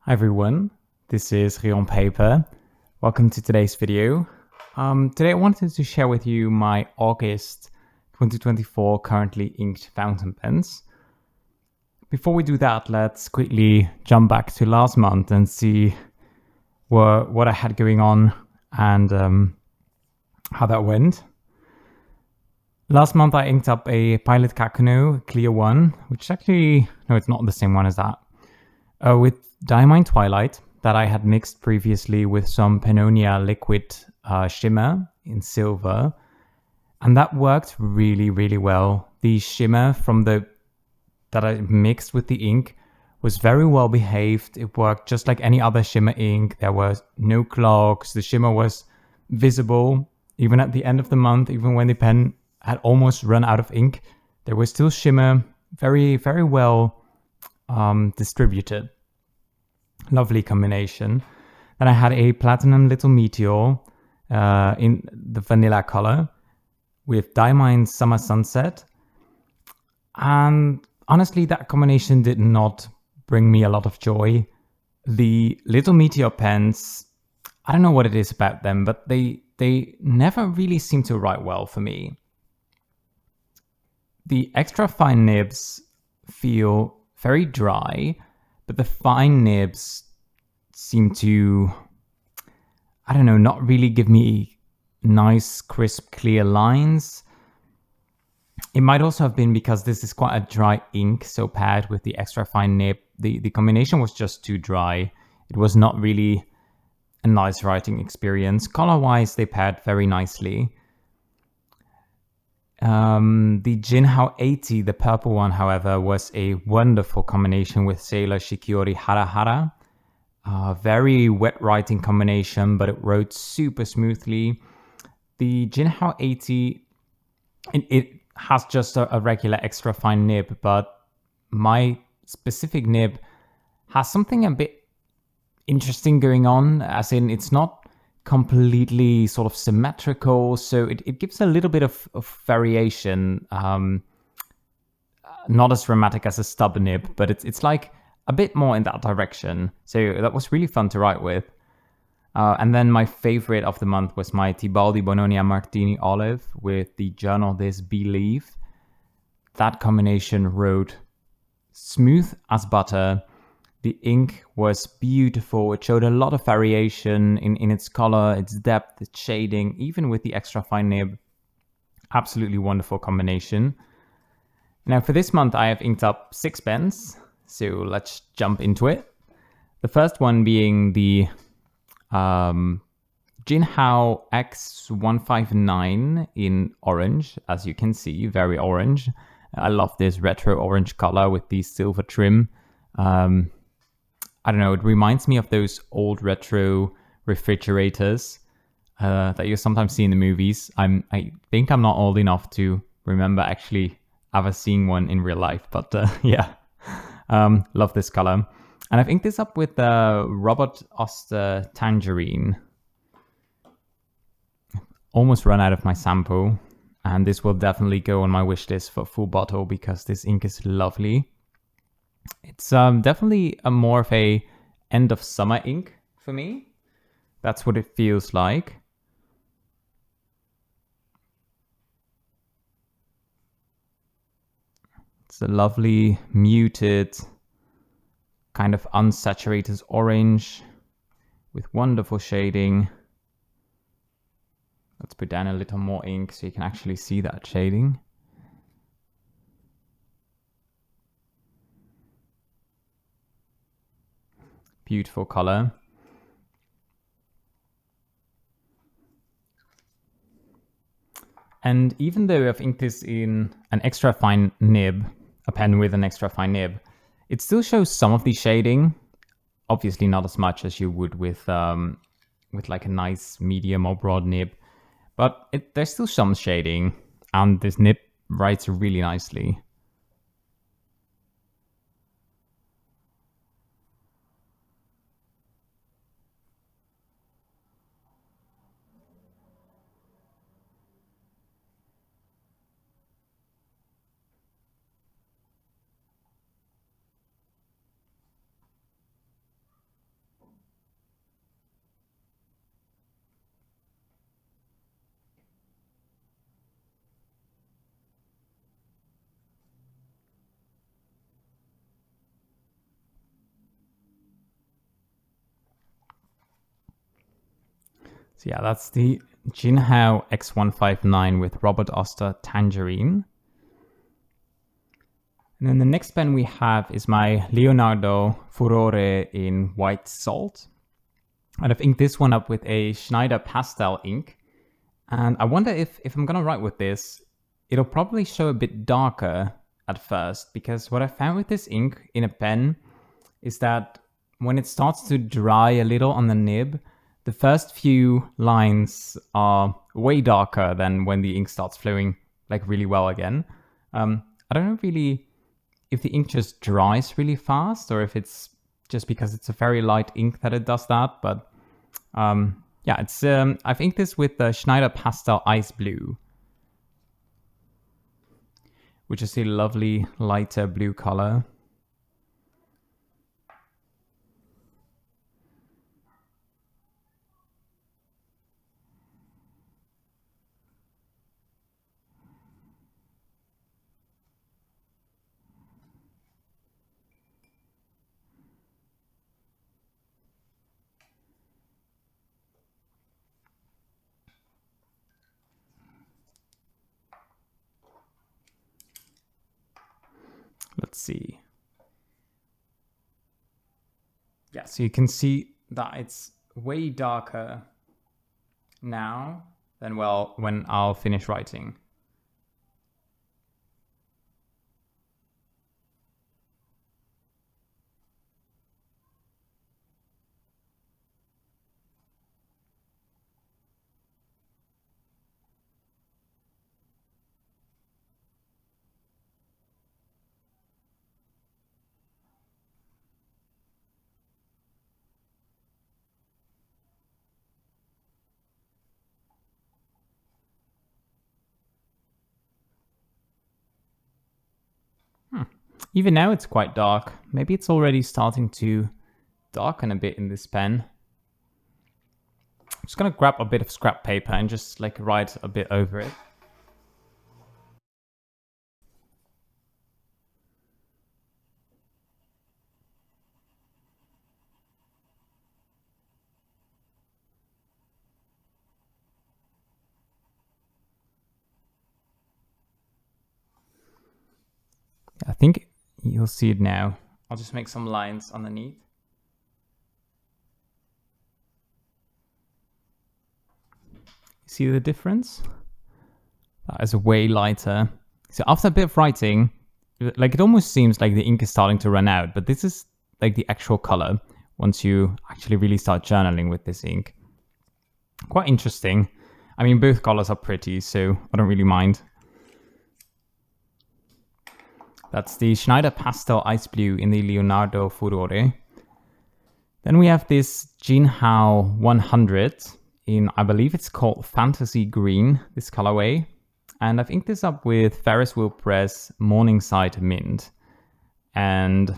Hi everyone, this is Rion Paper. Welcome to today's video. Today I wanted to share with you my August 2024 currently inked fountain pens. Before we do that, let's quickly jump back to last month and see what I had going on and how that went. Last month I inked up a Pilot Kaküno Clear 1, which actually, no, it's not the same one as that, with Diamine Twilight that I had mixed previously with some Pannonia liquid shimmer in silver, and that worked really, really well. The shimmer from that I mixed with the ink was very well behaved. It worked just like any other shimmer ink. There were no clogs. The shimmer was visible even at the end of the month, even when the pen had almost run out of ink. There was still shimmer, very, very well distributed. Lovely combination. Then I had a Platinum Little Meteor in the vanilla color with Diamine Summer Sunset. And honestly, that combination did not bring me a lot of joy. The Little Meteor pens, I don't know what it is about them, but they never really seem to write well for me. The extra fine nibs feel very dry, but the fine nibs seem to, I don't know, not really give me nice, crisp, clear lines. It might also have been because this is quite a dry ink, so paired with the extra fine nib, the combination was just too dry. It was not really a nice writing experience. Color-wise, they paired very nicely. The Jinhao 80, the purple one, however, was a wonderful combination with Sailor Shikiori Hara Hara. Very wet writing combination, but it wrote super smoothly. The Jinhao 80, it has just a regular extra fine nib, but my specific nib has something a bit interesting going on, as in it's not completely sort of symmetrical, so it gives a little bit of variation. Not as dramatic as a stub nib, but it's like a bit more in that direction. So that was really fun to write with. And then my favorite of the month was my Tibaldi Bononia Martini Olive with the Journal This Believe. That combination wrote smooth as butter. The ink was beautiful. It showed a lot of variation in its color, its depth, its shading, even with the extra fine nib. Absolutely wonderful combination. Now for this month, I have inked up 6 pens. So let's jump into it. The first one being the Jinhao X159 in orange, as you can see, very orange. I love this retro orange color with the silver trim. I don't know, it reminds me of those old retro refrigerators that you sometimes see in the movies. I think I'm not old enough to remember actually ever seeing one in real life, but yeah, love this color. And I've inked this up with Robert Oster Tangerine. Almost run out of my sample, and this will definitely go on my wish list for full bottle because this ink is lovely. It's definitely a more of a end of summer ink for me. That's what it feels like. It's a lovely muted, kind of unsaturated orange with wonderful shading. Let's put down a little more ink so you can actually see that shading. Beautiful color. And even though I've inked this in an extra fine nib, a pen with an extra fine nib, it still shows some of the shading. Obviously not as much as you would with like a nice medium or broad nib, but there's still some shading, and this nib writes really nicely. So yeah, that's the Jinhao X159 with Robert Oster Tangerine. And then the next pen we have is my Leonardo Furore in white salt. And I've inked this one up with a Schneider pastel ink. And I wonder if I'm gonna write with this, it'll probably show a bit darker at first, because what I found with this ink in a pen is that when it starts to dry a little on the nib, the first few lines are way darker than when the ink starts flowing like really well again. I don't know really if the ink just dries really fast or if it's just because it's a very light ink that it does that. But yeah, it's I've inked this with the Schneider Pastel Ice Blue, which is a lovely lighter blue color. Let's see. Yeah, so you can see that it's way darker now than, well, when I'll finish writing. Even now it's quite dark. Maybe it's already starting to darken a bit in this pen. I'm just gonna grab a bit of scrap paper and just like write a bit over it. I think you'll see it now. I'll just make some lines underneath. See the difference? That is way lighter. So after a bit of writing, like it almost seems like the ink is starting to run out, but this is like the actual color once you actually really start journaling with this ink. Quite interesting. I mean, both colors are pretty, so I don't really mind. That's the Schneider Pastel Ice Blue in the Leonardo Furore. Then we have this Jinhao 100 in, I believe it's called Fantasy Green, this colorway. And I've inked this up with Ferris Wheel Press Morningside Mint. And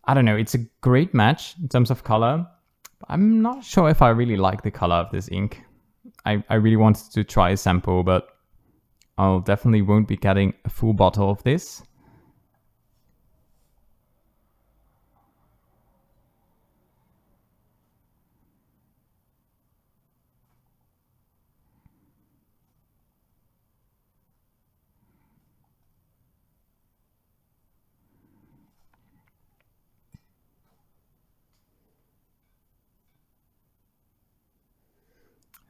I don't know, it's a great match in terms of color. But I'm not sure if I really like the color of this ink. I really wanted to try a sample, but I'll definitely won't be getting a full bottle of this.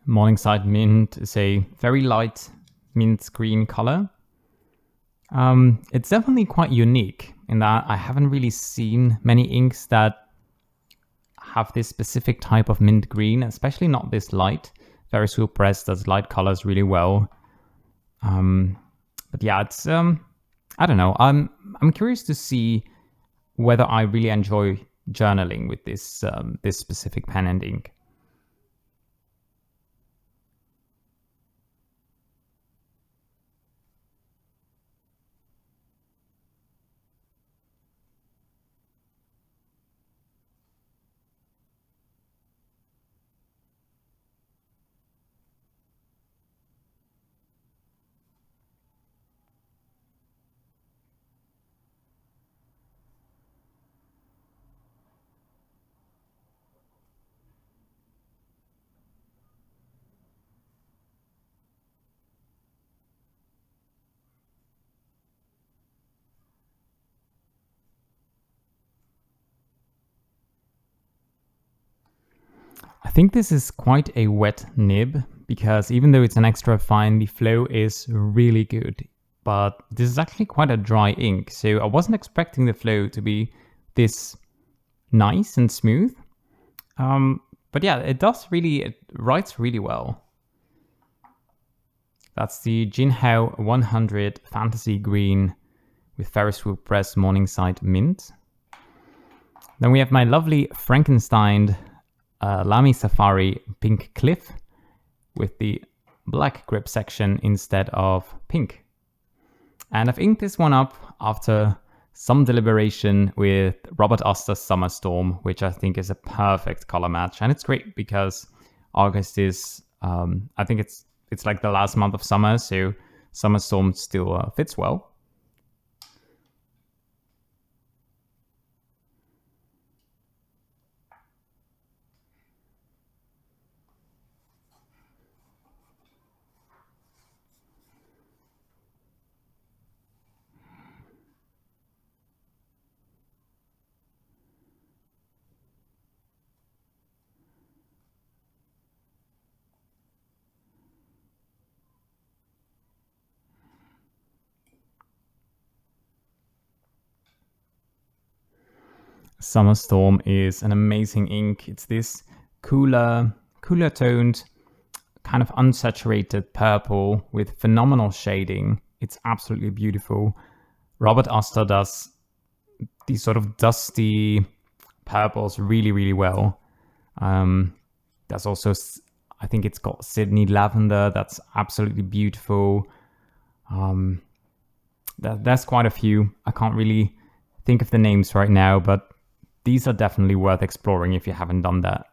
Morningside Mint is a very light mint green color. It's definitely quite unique in that I haven't really seen many inks that have this specific type of mint green, especially not this light. Ferris Wheel Press does light colors really well. But yeah, it's I don't know. I'm curious to see whether I really enjoy journaling with this this specific pen and ink. think this is quite a wet nib because even though it's an extra fine, the flow is really good. But this is actually quite a dry ink, so I wasn't expecting the flow to be this nice and smooth. But yeah, it writes really well. That's the Jinhao 100 Fantasy Green with Ferris Wheel Press Morningside Mint. Then we have my lovely Frankenstein LAMY Safari Pink Cliff with the black grip section instead of pink. And I've inked this one up after some deliberation with Robert Oster's Summer Storm, which I think is a perfect color match. And it's great because August is, I think it's like the last month of summer, so Summer Storm still fits well. Summer Storm is an amazing ink. It's this cooler toned, kind of unsaturated purple with phenomenal shading. It's absolutely beautiful. Robert Oster does these sort of dusty purples really, really well. There's also, I think it's called Sydney Lavender. That's absolutely beautiful. There's quite a few. I can't really think of the names right now, but these are definitely worth exploring if you haven't done that.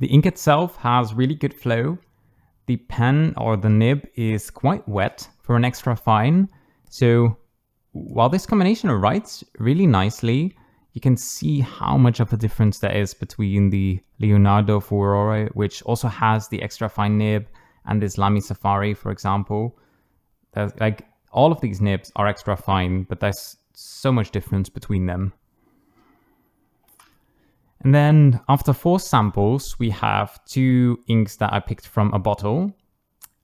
The ink itself has really good flow. The pen or the nib is quite wet for an extra fine. So while this combination writes really nicely, you can see how much of a difference there is between the Leonardo Furore, which also has the extra fine nib, and this LAMY Safari, for example. There's, like, all of these nibs are extra fine, but there's so much difference between them. And then after 4 samples, we have 2 inks that I picked from a bottle.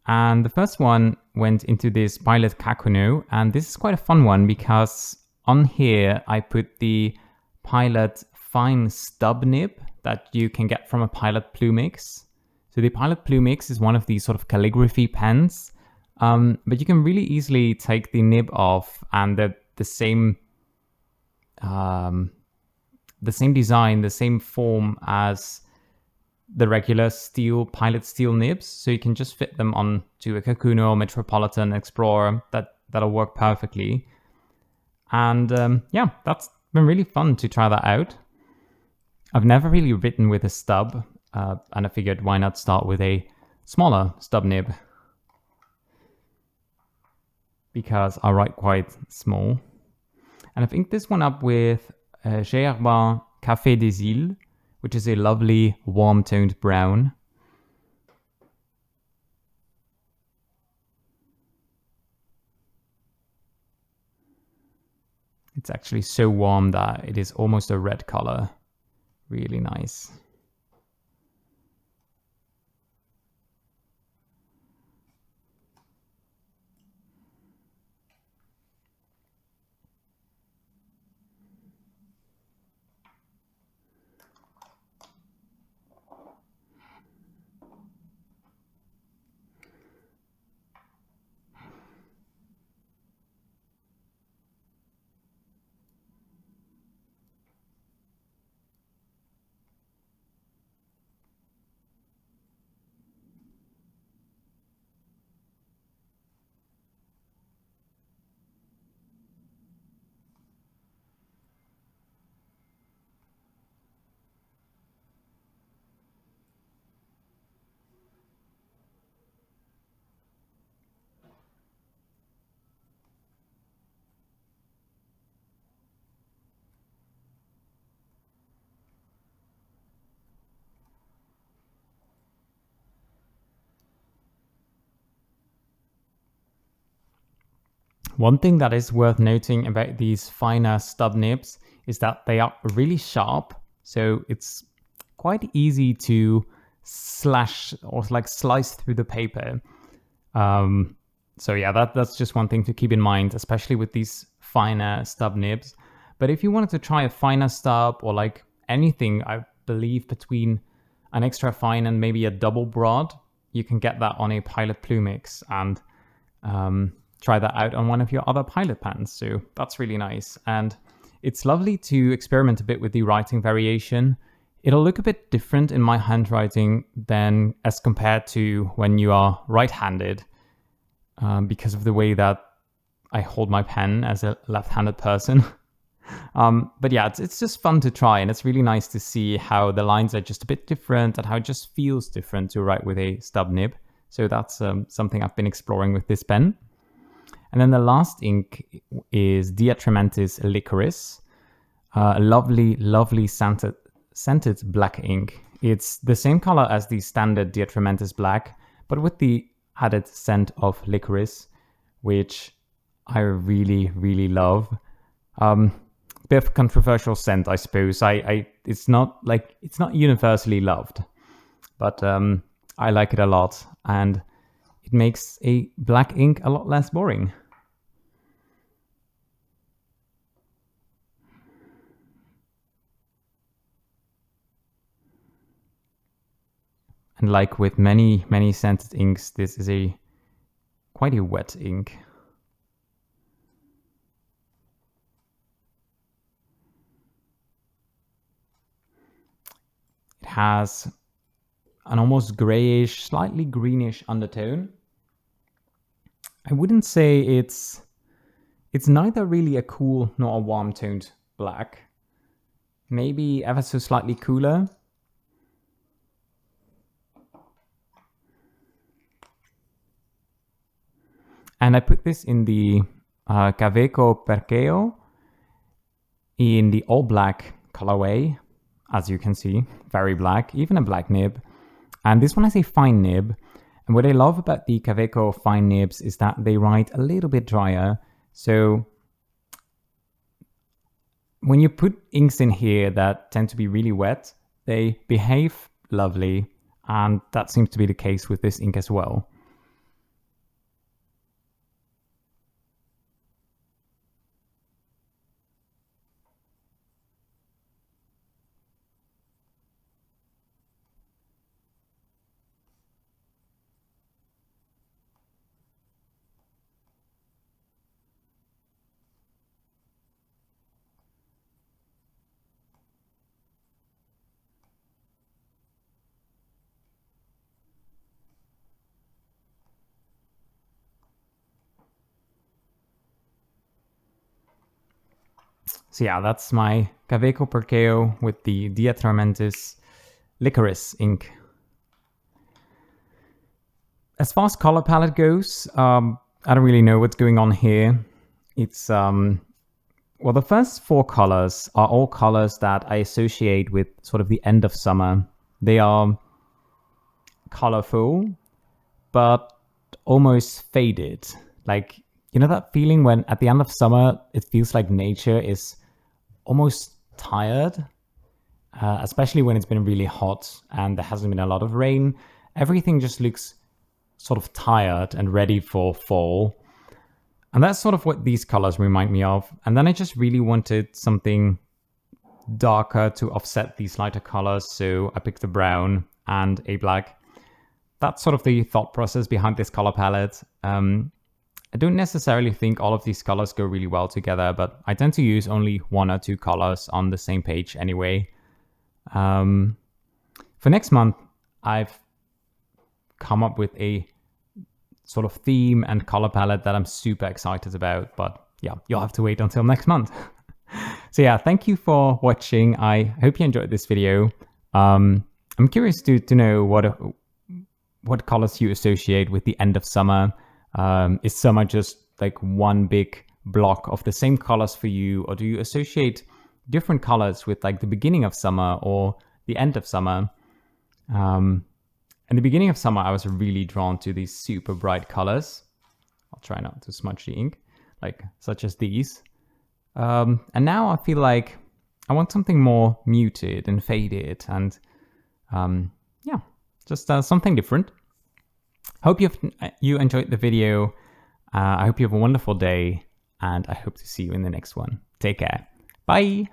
And the first one went into this Pilot Kaküno, and this is quite a fun one because on here I put the Pilot Fine Stub Nib that you can get from a Pilot Plumix. So the Pilot Plumix is one of these sort of calligraphy pens, but you can really easily take the nib off, and the same design, the same form as the regular Pilot steel nibs. So you can just fit them onto a Kaküno, Metropolitan, Explorer. That'll work perfectly. And yeah, that's been really fun to try that out. I've never really written with a stub, and I figured why not start with a smaller stub nib, because I write quite small. And I've inked this one up with Gerber Café des Îles, which is a lovely warm-toned brown. It's actually so warm that it is almost a red color. Really nice. One thing that is worth noting about these finer stub nibs is that they are really sharp, so it's quite easy to slash or like slice through the paper. So yeah, that's just one thing to keep in mind, especially with these finer stub nibs. But if you wanted to try a finer stub or like anything, I believe between an extra fine and maybe a double broad, you can get that on a Pilot Plumix and try that out on one of your other Pilot pens. So that's really nice. And it's lovely to experiment a bit with the writing variation. It'll look a bit different in my handwriting than as compared to when you are right-handed, because of the way that I hold my pen as a left-handed person. But yeah, it's just fun to try, and it's really nice to see how the lines are just a bit different and how it just feels different to write with a stub nib. So that's something I've been exploring with this pen. And then the last ink is Diatrementis Licorice, a lovely, lovely scented black ink. It's the same color as the standard Diatrementis Black, but with the added scent of licorice, which I really, really love. Bit of controversial scent, I suppose. It's not universally loved, but I like it a lot, and it makes a black ink a lot less boring. And like with many scented inks, this is quite a wet ink. It has an almost grayish, slightly greenish undertone. I wouldn't say it's neither really a cool nor a warm toned black. Maybe ever so slightly cooler. And I put this in the Kaweco Perkeo in the all black colorway, as you can see, very black, even a black nib. And this one has a fine nib. And what I love about the Kaweco fine nibs is that they write a little bit drier. So when you put inks in here that tend to be really wet, they behave lovely. And that seems to be the case with this ink as well. So yeah, that's my Kaweco Perkeo with the Diatrementis Licorice ink. As far as color palette goes, I don't really know what's going on here. It's, well, the first 4 colors are all colors that I associate with sort of the end of summer. They are colorful, but almost faded. Like, you know that feeling when at the end of summer, it feels like nature is almost tired, especially when it's been really hot and there hasn't been a lot of rain. Everything just looks sort of tired and ready for fall. And that's sort of what these colors remind me of. And then I just really wanted something darker to offset these lighter colors. So I picked a brown and a black. That's sort of the thought process behind this color palette. I don't necessarily think all of these colors go really well together, but I tend to use only 1 or 2 colors on the same page anyway. For next month, I've come up with a sort of theme and color palette that I'm super excited about, but yeah, you'll have to wait until next month. So yeah, thank you for watching. I hope you enjoyed this video. I'm curious to know what colors you associate with the end of summer. Is summer just like one big block of the same colors for you, or do you associate different colors with like the beginning of summer or the end of summer? In the beginning of summer, I was really drawn to these super bright colors. I'll try not to smudge the ink. like such as these. And now I feel like I want something more muted and faded and yeah, just something different. Hope you enjoyed the video. I hope you have a wonderful day, and I hope to see you in the next one. Take care. Bye.